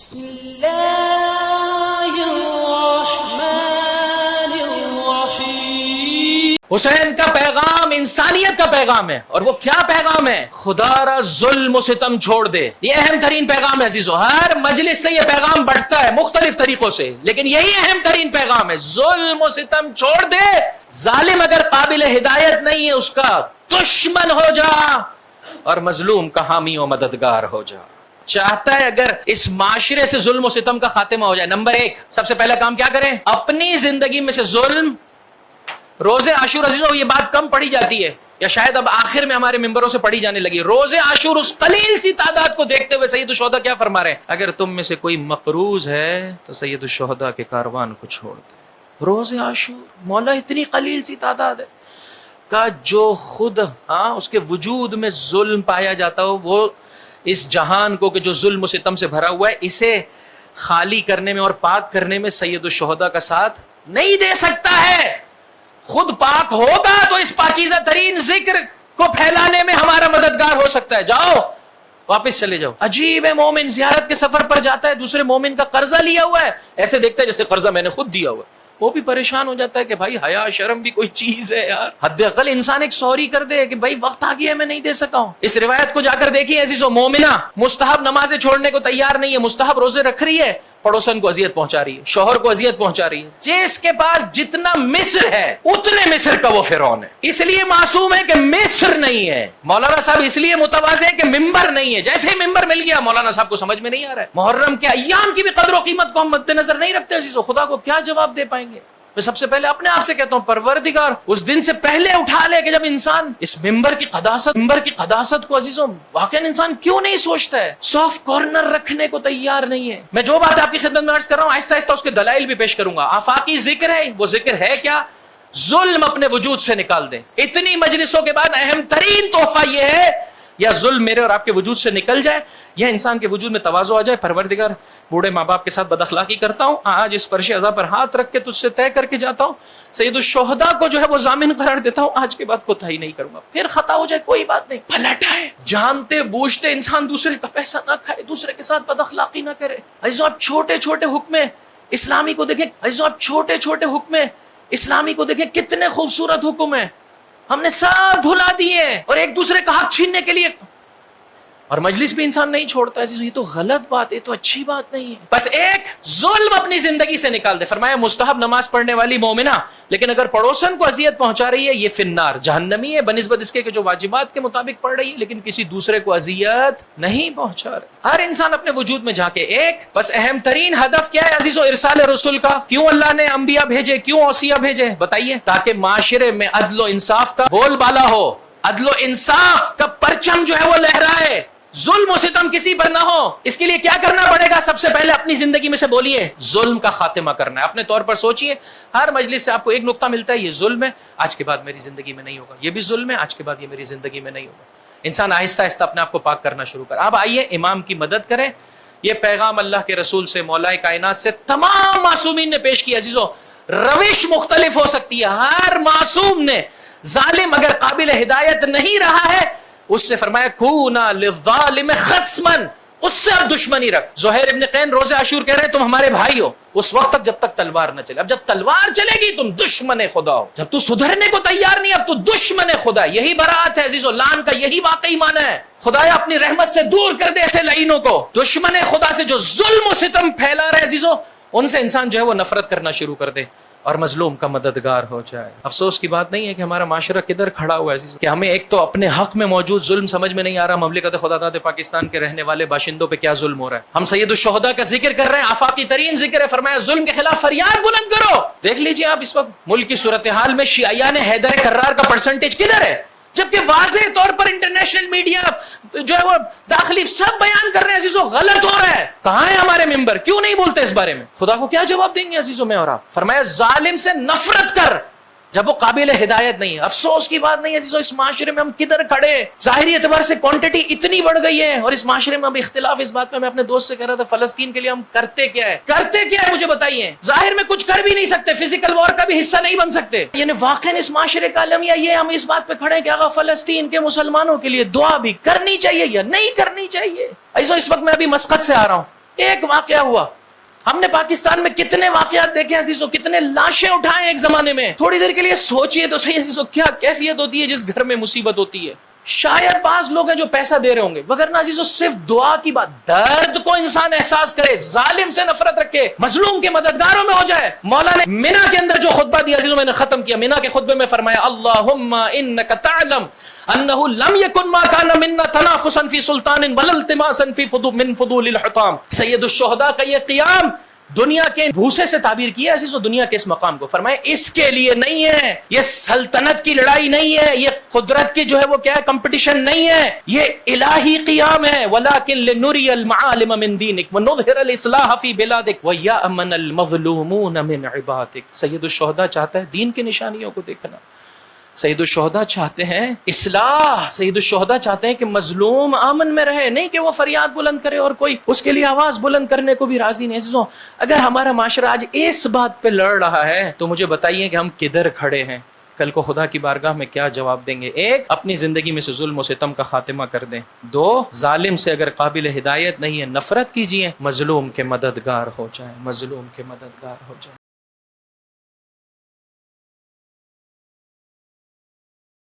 بسم اللہ الرحمن الرحیم۔ حسین کا پیغام انسانیت کا پیغام ہے، اور وہ کیا پیغام ہے؟ خدا را ظلم و ستم چھوڑ دے۔ یہ اہم ترین پیغام ہے عزیزو، ہر مجلس سے یہ پیغام بڑھتا ہے مختلف طریقوں سے، لیکن یہی اہم ترین پیغام ہے، ظلم و ستم چھوڑ دے۔ ظالم اگر قابل ہدایت نہیں ہے اس کا دشمن ہو جا، اور مظلوم کا حامی و مددگار ہو جا۔ چاہتا ہے اگر اس معاشرے سے ظلم و ستم کا خاتمہ ہو جائے، نمبر 1 سب سے پہلا کام کیا کریں؟ اپنی زندگی میں سے ظلم۔ روز عاشور عزیزو، یہ بات کم پڑھی جاتی ہے، یا شاید اب آخر میں ہمارے ممبروں سے پڑھی جانے لگی۔ روز عاشور اس قلیل سی تعداد کو دیکھتے ہوئے سید الشہداء کیا فرما رہے ہیں؟ اگر تم میں سے کوئی مقروض ہے تو سید الشہداء کے کاروان کو چھوڑ دے۔ روز عاشور، مولا اتنی قلیل سی تعداد ہے کا جو خود اس کے وجود میں ظلم پایا جاتا ہو، وہ اس جہان کو کہ جو ظلم و ستم سے بھرا ہوا ہے، اسے خالی کرنے میں اور پاک کرنے میں سید الشہداء کا ساتھ نہیں دے سکتا ہے۔ خود پاک ہوگا تو اس پاکیزہ ترین ذکر کو پھیلانے میں ہمارا مددگار ہو سکتا ہے۔ جاؤ واپس چلے جاؤ۔ عجیب ہے، مومن زیارت کے سفر پر جاتا ہے، دوسرے مومن کا قرضہ لیا ہوا ہے، ایسے دیکھتا ہے جیسے قرضہ میں نے خود دیا ہوا ہے۔ وہ بھی پریشان ہو جاتا ہے کہ بھائی حیا شرم بھی کوئی چیز ہے یار، حد اقل انسان ایک سوری کر دے کہ بھائی وقت آ گیا میں نہیں دے سکا ہوں۔ اس روایت کو جا کر دیکھیے عزیزو، مومنہ مستحب نمازیں چھوڑنے کو تیار نہیں ہے، مستحب روزے رکھ رہی ہے، پڑوسن کو اذیت پہنچا رہی ہے، شوہر کو اذیت پہنچا رہی ہے۔ جس کے پاس جتنا مصر ہے اتنے مصر کا وہ فرعون ہے، اس لیے معصوم ہے کہ مصر نہیں ہے۔ مولانا صاحب اس لیے متواضع ہے کہ ممبر نہیں ہے، جیسے ہی ممبر مل گیا مولانا صاحب کو سمجھ میں نہیں آ رہا ہے۔ محرم کے ایام کی بھی قدر و قیمت کو ہم مد نظر نہیں رکھتے عزیزو، خدا کو کیا جواب دے پائیں گے؟ میں سب سے پہلے اپنے آپ سے کہتا ہوں، پروردگار اس دن سے پہلے اٹھا لے کہ جب انسان اس ممبر کی قداست کو عزیزوں واقعا انسان کیوں نہیں سوچتا ہے، سافٹ کارنر رکھنے کو تیار نہیں ہے۔ میں جو بات آپ کی خدمت میں عرض کر رہا ہوں آہستہ آہستہ اس کے دلائل بھی پیش کروں گا۔ آفاقی ذکر ہے، وہ ذکر ہے کیا؟ ظلم اپنے وجود سے نکال دیں۔ اتنی مجلسوں کے بعد اہم ترین تحفہ یہ ہے، یا ظلم میرے اور آپ کے وجود سے نکل جائے، یا انسان کے وجود میں تواضع آ جائے۔ پروردگار بوڑھے ماں باپ کے ساتھ بد اخلاقی کرتا ہوں، آج اس فرش عزا پر ہاتھ رکھ کے تجھ سے طے کر کے جاتا ہوں، سید الشہداء کو جو ہے وہ ضامن قرار دیتا ہوں، آج کے بعد کوتاہی نہیں کروں گا۔ پھر خطا ہو جائے کوئی بات نہیں، پلٹ آئے، جانتے بوجھتے انسان دوسرے کا پیسہ نہ کھائے، دوسرے کے ساتھ بد اخلاقی نہ کرے۔ عزیزو آپ چھوٹے چھوٹے حکم اسلامی کو دیکھیں، عزیزو آپ چھوٹے چھوٹے حکم اسلامی کو دیکھیں، کتنے خوبصورت حکم ہیں، ہم نے سب بھلا دیے اور ایک دوسرے کا حق چھیننے کے لیے، اور مجلس بھی انسان نہیں چھوڑتا ہے۔ یہ تو غلط بات ہے، یہ تو اچھی بات نہیں ہے۔ بس ایک ظلم اپنی زندگی سے نکال دے۔ فرمایا مستحب نماز پڑھنے والی مومنہ، لیکن اگر پڑوسن کو اذیت پہنچا رہی ہے یہ فی النار، جہنمی ہے، بنسبت اس کے کہ جو واجبات کے مطابق پڑھ رہی ہے لیکن کسی دوسرے کو اذیت نہیں پہنچا رہی۔ ہر انسان اپنے وجود میں جھانکے۔ ایک بس اہم ترین ہدف کیا ہے عزیزو؟ ارسال رسول کا۔ کیوں اللہ نے انبیاء بھیجے، کیوں اوصیاء بھیجے؟ بتائیے، تاکہ معاشرے میں عدل و انصاف کا بول بالا ہو، عدل و انصاف کا پرچم جو ہے وہ لہرائے، ظلم و ستم کسی پر نہ ہو۔ اس کے لیے کیا کرنا پڑے گا؟ سب سے پہلے اپنی زندگی میں سے بولیے ظلم کا خاتمہ کرنا ہے۔ اپنے طور پر سوچئے، ہر مجلس سے آپ کو ایک نقطہ ملتا ہے، یہ ظلم ہے، آج کے بعد میری زندگی میں نہیں ہوگا، یہ بھی ظلم ہے، آج کے بعد یہ میری زندگی میں نہیں ہوگا۔ انسان آہستہ آہستہ اپنے آپ کو پاک کرنا شروع کر۔ اب آئیے امام کی مدد کریں۔ یہ پیغام اللہ کے رسول سے، مولا کائنات سے تمام معصومین نے پیش کیا عزیزو۔ روش مختلف ہو سکتی ہے، ہر معصوم نے، ظالم اگر قابل ہدایت نہیں رہا ہے اس سے فرمایا کونا للظالم خصمن، اس سے اب دشمنی رکھ۔ زہیر ابن قین روز عاشور کہہ رہے ہیں تم ہمارے بھائی ہو اس وقت تک جب تک تلوار نہ چلے۔ اب جب تلوار چلے گی تم دشمن خدا ہو، جب تو سدھرنے کو تیار نہیں اب تو دشمن خدا ہے۔ یہی برات ہے عزیزو، لان کا یہی واقعی معنی ہے۔ خدایا اپنی رحمت سے دور کر دے ایسے لعینوں کو۔ دشمن خدا سے جو ظلم و ستم پھیلا رہے عزیزو، ان سے انسان جو ہے وہ نفرت کرنا شروع کر دے اور مظلوم کا مددگار ہو جائے۔ افسوس کی بات نہیں ہے کہ ہمارا معاشرہ کدھر کھڑا ہوا ہے کہ ہمیں ایک تو اپنے حق میں موجود ظلم سمجھ میں نہیں آ رہا، مملکت خدا داد پاکستان کے رہنے والے باشندوں پہ کیا ظلم ہو رہا ہے۔ ہم سید الشہداء کا ذکر کر رہے ہیں، آفاقی ترین ذکر ہے، فرمایا ظلم کے خلاف فریاد بلند کرو۔ دیکھ لیجئے آپ اس وقت ملک کی صورتحال میں شیعیان حیدر کرار کا پرسنٹیج کدھر ہے، جبکہ واضح طور پر انٹرنیشنل میڈیا جو ہے وہ داخلی سب بیان کر رہے ہیں عزیزو غلط ہو رہا ہے۔ کہاں ہے ہمارے ممبر؟ کیوں نہیں بولتے اس بارے میں؟ خدا کو کیا جواب دیں گے عزیزو میں اور آپ؟ فرمایا ظالم سے نفرت کر جب وہ قابل ہدایت نہیں ہے۔ افسوس کی بات نہیں عزیزو، اس معاشرے میں ہم کدھر کھڑے؟ ظاہری اعتبار سے کوانٹٹی اتنی بڑھ گئی ہے، اور اس معاشرے میں اب اختلاف اس بات میں اپنے دوست سے کہہ رہا تھا، فلسطین کے لیے ہم کرتے کیا ہے مجھے بتائیے؟ ظاہر میں کچھ کر بھی نہیں سکتے، فزیکل وار کا بھی حصہ نہیں بن سکتے، یعنی واقعا اس معاشرے کا المیہ یہ ہم اس بات پہ کھڑے ہیں کہ آقا فلسطین کے مسلمانوں کے لیے دعا بھی کرنی چاہیے یا نہیں کرنی چاہیے؟ ایسا اس وقت میں ابھی مسقط سے آ رہا ہوں، ایک واقعہ ہوا. ہم نے پاکستان میں کتنے واقعات دیکھے ہیں عزیزو, کتنے لاشیں اٹھائے ایک زمانے میں. تھوڑی دیر کے لیے سوچئے تو صحیح عزیزو, کیا کیفیت ہوتی ہے جس گھر میں مصیبت ہوتی ہے. شاید بعض لوگ ہیں جو پیسہ دے رہے ہوں گے, وگرنہ عزیزو صرف دعا کی بات, درد کو انسان احساس کرے, ظالم سے نفرت رکھے, مظلوم کے مددگاروں میں ہو جائے. مولا نے مینا کے اندر جو خطبہ دیا عزیزو, میں نے ختم کیا, مینا کے خطبے میں فرمایا اللہم انک تعلم انه لم يكن ما كان منا تنافسا في سلطان بل التماسا في من فضول الحطام. سید الشہداء کا یہ قیام دنیا کے بھوسے سے تعبیر کیا عزیزو, دنیا کے اس مقام کو. فرمائے اس کے لیے نہیں ہے, یہ سلطنت کی لڑائی نہیں ہے, یہ قدرت کی جو ہے وہ کیا ہے کمپٹیشن نہیں ہے, یہ الہی قیام ہے. وَلَكِنْ لِنُرِيَ الْمَعَالِمَ مِنْ دِينِكَ وَنُظْهِرَ الْإِصْلَاحَ فِي بِلَادِكَ وَيَأْمَنَ الْمَظْلُومُونَ مِنْ عِبَادِكَ. سید الشہداء چاہتا ہے دین کی نشانیوں کو دیکھنا, سید الشہداء چاہتے ہیں اصلاح, سید الشہداء چاہتے ہیں کہ مظلوم امن میں رہے, نہیں کہ وہ فریاد بلند کرے اور کوئی اس کے لیے آواز بلند کرنے کو بھی راضی نہیں. عزیزوں, اگر ہمارا معاشرہ آج اس بات پہ لڑ رہا ہے تو مجھے بتائیے کہ ہم کدھر کھڑے ہیں, کل کو خدا کی بارگاہ میں کیا جواب دیں گے. ایک, اپنی زندگی میں سے ظلم و ستم کا خاتمہ کر دیں. دو, ظالم سے اگر قابل ہدایت نہیں ہے نفرت کیجئے, مظلوم کے مددگار ہو جائیں, مظلوم کے مددگار ہو جائیں.